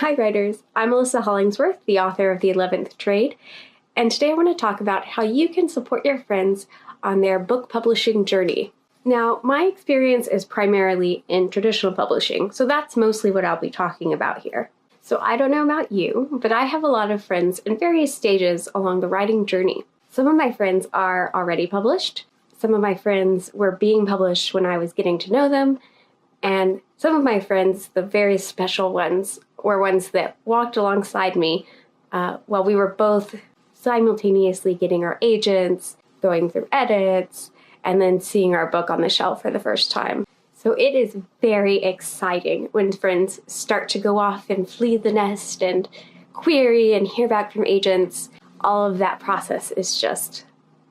Hi writers, I'm Alyssa Hollingsworth, the author of The 11th Trade, and today I want to talk about how you can support your friends on their book publishing journey. Now, my experience is primarily in traditional publishing, so that's mostly what I'll be talking about here. So I don't know about you, but I have a lot of friends in various stages along the writing journey. Some of my friends are already published, some of my friends were being published when I was getting to know them, and some of my friends, the very special ones, were ones that walked alongside me while we were both simultaneously getting our agents, going through edits, and then seeing our book on the shelf for the first time. So it is very exciting when friends start to go off and flee the nest and query and hear back from agents. All of that process is just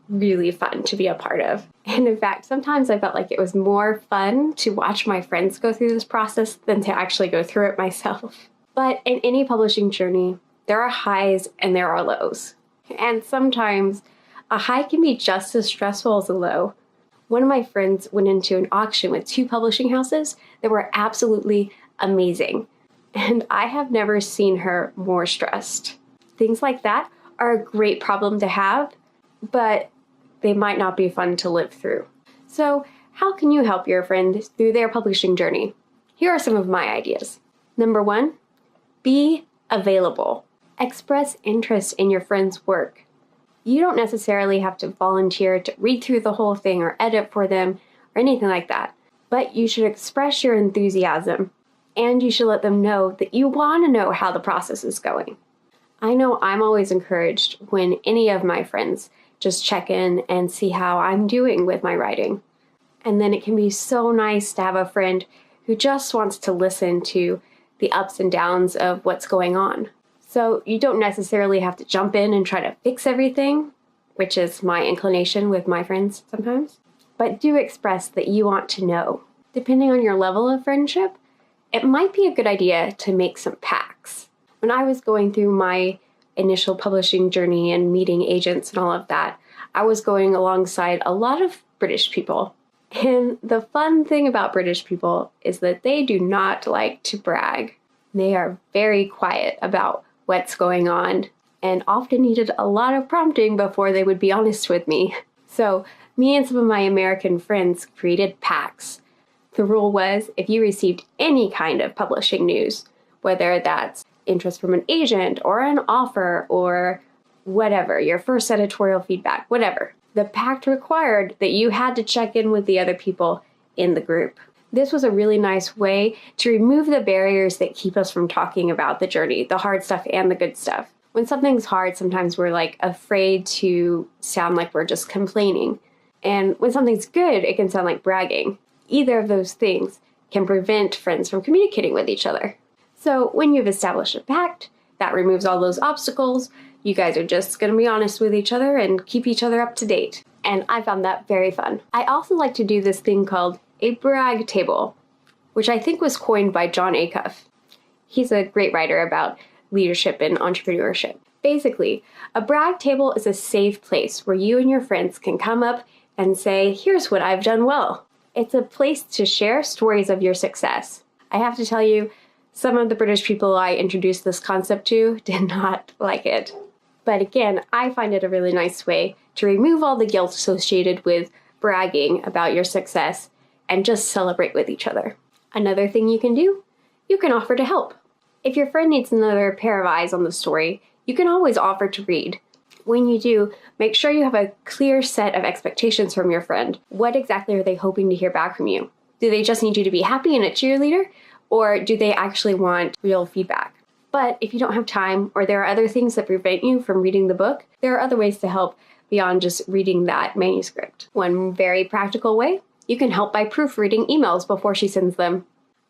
really fun to be a part of. And in fact, sometimes I felt like it was more fun to watch my friends go through this process than to actually go through it myself. But in any publishing journey, there are highs and there are lows. And sometimes a high can be just as stressful as a low. One of my friends went into an auction with 2 publishing houses that were absolutely amazing. And I have never seen her more stressed. Things like that are a great problem to have, but they might not be fun to live through. So how can you help your friend through their publishing journey? Here are some of my ideas. Number 1, be available. Express interest in your friend's work. You don't necessarily have to volunteer to read through the whole thing or edit for them or anything like that, but you should express your enthusiasm and you should let them know that you want to know how the process is going. I know I'm always encouraged when any of my friends just check in and see how I'm doing with my writing. And then it can be so nice to have a friend who just wants to listen to the ups and downs of what's going on. So you don't necessarily have to jump in and try to fix everything, which is my inclination with my friends sometimes, but do express that you want to know. Depending on your level of friendship, it might be a good idea to make some pacts. When I was going through my initial publishing journey and meeting agents and all of that, I was going alongside a lot of British people. And the fun thing about British people is that they do not like to brag. They are very quiet about what's going on and often needed a lot of prompting before they would be honest with me. So me and some of my American friends created pacts. The rule was if you received any kind of publishing news, whether that's interest from an agent or an offer or whatever, your first editorial feedback, whatever, the pact required that you had to check in with the other people in the group. This was a really nice way to remove the barriers that keep us from talking about the journey, the hard stuff and the good stuff. When something's hard, sometimes we're afraid to sound like we're just complaining. And when something's good, it can sound like bragging. Either of those things can prevent friends from communicating with each other. So when you've established a pact, that removes all those obstacles. You guys are just going to be honest with each other and keep each other up to date. And I found that very fun. I also like to do this thing called a brag table, which I think was coined by John Acuff. He's a great writer about leadership and entrepreneurship. Basically, a brag table is a safe place where you and your friends can come up and say, here's what I've done well. It's a place to share stories of your success. I have to tell you, some of the British people I introduced this concept to did not like it. But again, I find it a really nice way to remove all the guilt associated with bragging about your success and just celebrate with each other. Another thing you can do, you can offer to help. If your friend needs another pair of eyes on the story, you can always offer to read. When you do, make sure you have a clear set of expectations from your friend. What exactly are they hoping to hear back from you? Do they just need you to be happy and a cheerleader? Or do they actually want real feedback? But if you don't have time or there are other things that prevent you from reading the book, there are other ways to help beyond just reading that manuscript. One very practical way, you can help by proofreading emails before she sends them.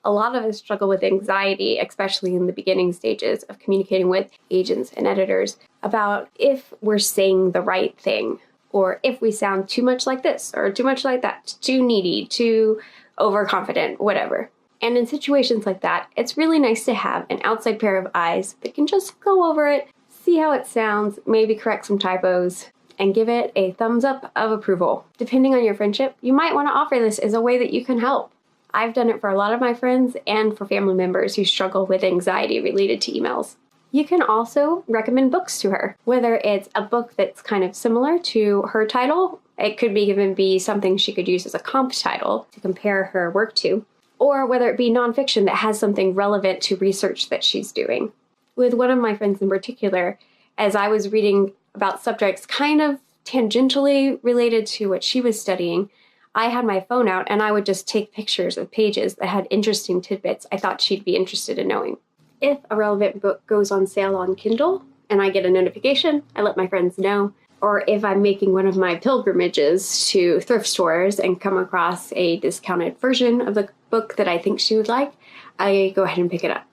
A lot of us struggle with anxiety, especially in the beginning stages of communicating with agents and editors, about if we're saying the right thing, or if we sound too much like this or too much like that, too needy, too overconfident, whatever. And in situations like that, it's really nice to have an outside pair of eyes that can just go over it, see how it sounds, maybe correct some typos, and give it a thumbs up of approval. Depending on your friendship, you might want to offer this as a way that you can help. I've done it for a lot of my friends and for family members who struggle with anxiety related to emails. You can also recommend books to her, whether it's a book that's kind of similar to her title. It could even be something she could use as a comp title to compare her work to, or whether it be nonfiction that has something relevant to research that she's doing. With one of my friends in particular, as I was reading about subjects kind of tangentially related to what she was studying, I had my phone out and I would just take pictures of pages that had interesting tidbits I thought she'd be interested in knowing. If a relevant book goes on sale on Kindle and I get a notification, I let my friends know. Or if I'm making one of my pilgrimages to thrift stores and come across a discounted version of the book that I think she would like, I go ahead and pick it up.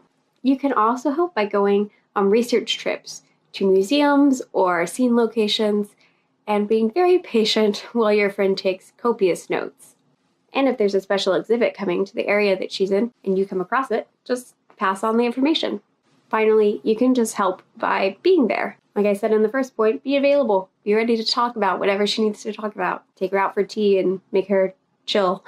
You can also help by going on research trips to museums or scene locations and being very patient while your friend takes copious notes. And if there's a special exhibit coming to the area that she's in and you come across it, just pass on the information. Finally, you can just help by being there. Like I said in the first point, be available. Be ready to talk about whatever she needs to talk about. Take her out for tea and make her chill.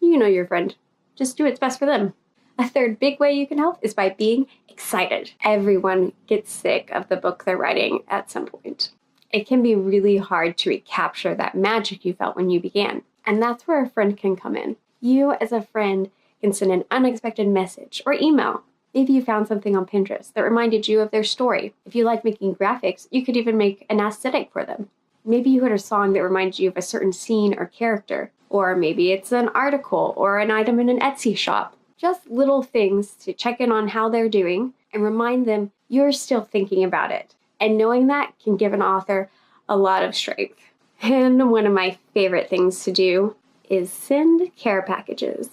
You know your friend. Just do what's best for them. A third big way you can help is by being excited. Everyone gets sick of the book they're writing at some point. It can be really hard to recapture that magic you felt when you began. And that's where a friend can come in. You as a friend can send an unexpected message or email. Maybe you found something on Pinterest that reminded you of their story. If you like making graphics, you could even make an aesthetic for them. Maybe you heard a song that reminded you of a certain scene or character. Or maybe it's an article or an item in an Etsy shop. Just little things to check in on how they're doing and remind them you're still thinking about it. And knowing that can give an author a lot of strength. And one of my favorite things to do is send care packages.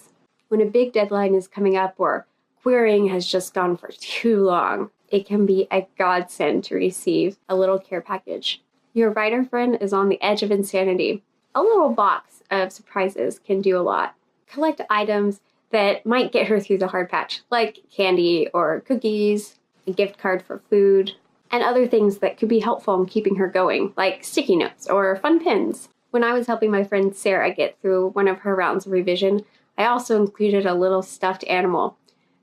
When a big deadline is coming up or querying has just gone for too long, it can be a godsend to receive a little care package. Your writer friend is on the edge of insanity. A little box of surprises can do a lot. Collect items that might get her through the hard patch, like candy or cookies, a gift card for food, and other things that could be helpful in keeping her going, like sticky notes or fun pins. When I was helping my friend Sarah get through one of her rounds of revision, I also included a little stuffed animal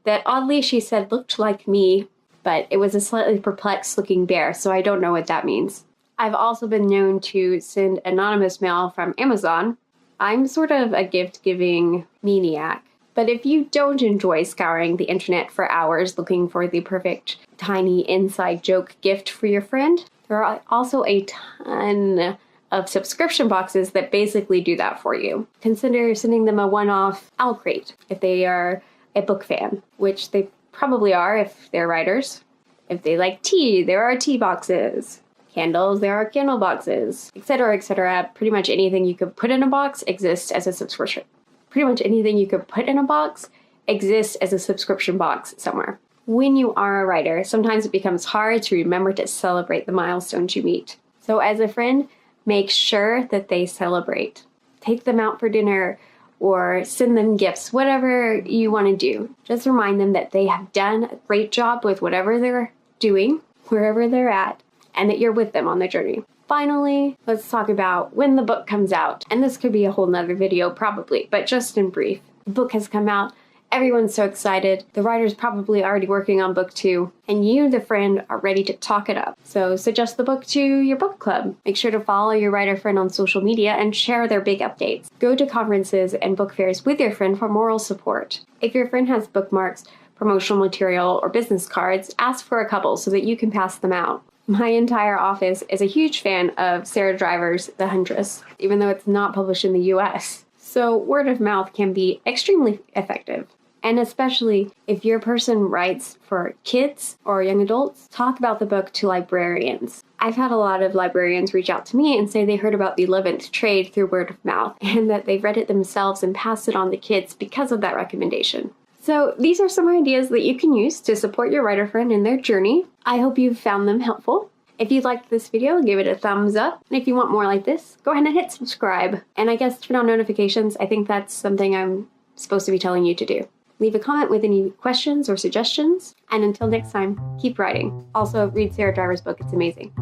that oddly she said looked like me, but it was a slightly perplexed looking bear, so I don't know what that means. I've also been known to send anonymous mail from Amazon. I'm sort of a gift-giving maniac, but if you don't enjoy scouring the internet for hours looking for the perfect tiny inside joke gift for your friend, there are also a ton of subscription boxes that basically do that for you. Consider sending them a one-off owl crate if they are a book fan, which they probably are if they're writers. If they like tea, there are tea boxes. Candles, there are candle boxes, etc., etc. Pretty much anything you could put in a box exists as a subscription. Pretty much anything you could put in a box exists as a subscription box somewhere. When you are a writer, sometimes it becomes hard to remember to celebrate the milestones you meet. So as a friend, make sure that they celebrate. Take them out for dinner or send them gifts, whatever you want to do. Just remind them that they have done a great job with whatever they're doing, wherever they're at, and that you're with them on the journey. Finally, let's talk about when the book comes out. And this could be a whole nother video probably, but just in brief. The book has come out. Everyone's so excited. The writer's probably already working on book 2, and you, the friend, are ready to talk it up. So suggest the book to your book club. Make sure to follow your writer friend on social media and share their big updates. Go to conferences and book fairs with your friend for moral support. If your friend has bookmarks, promotional material, or business cards, ask for a couple so that you can pass them out. My entire office is a huge fan of Sarah Driver's The Huntress, even though it's not published in the US. So word of mouth can be extremely effective. And especially if your person writes for kids or young adults, talk about the book to librarians. I've had a lot of librarians reach out to me and say they heard about the 11th Trade through word of mouth and that they've read it themselves and passed it on to kids because of that recommendation. So these are some ideas that you can use to support your writer friend in their journey. I hope you found them helpful. If you liked this video, give it a thumbs up. And if you want more like this, go ahead and hit subscribe. And I guess turn on notifications. I think that's something I'm supposed to be telling you to do. Leave a comment with any questions or suggestions. And until next time, keep writing. Also, read Sarah Driver's book. It's amazing.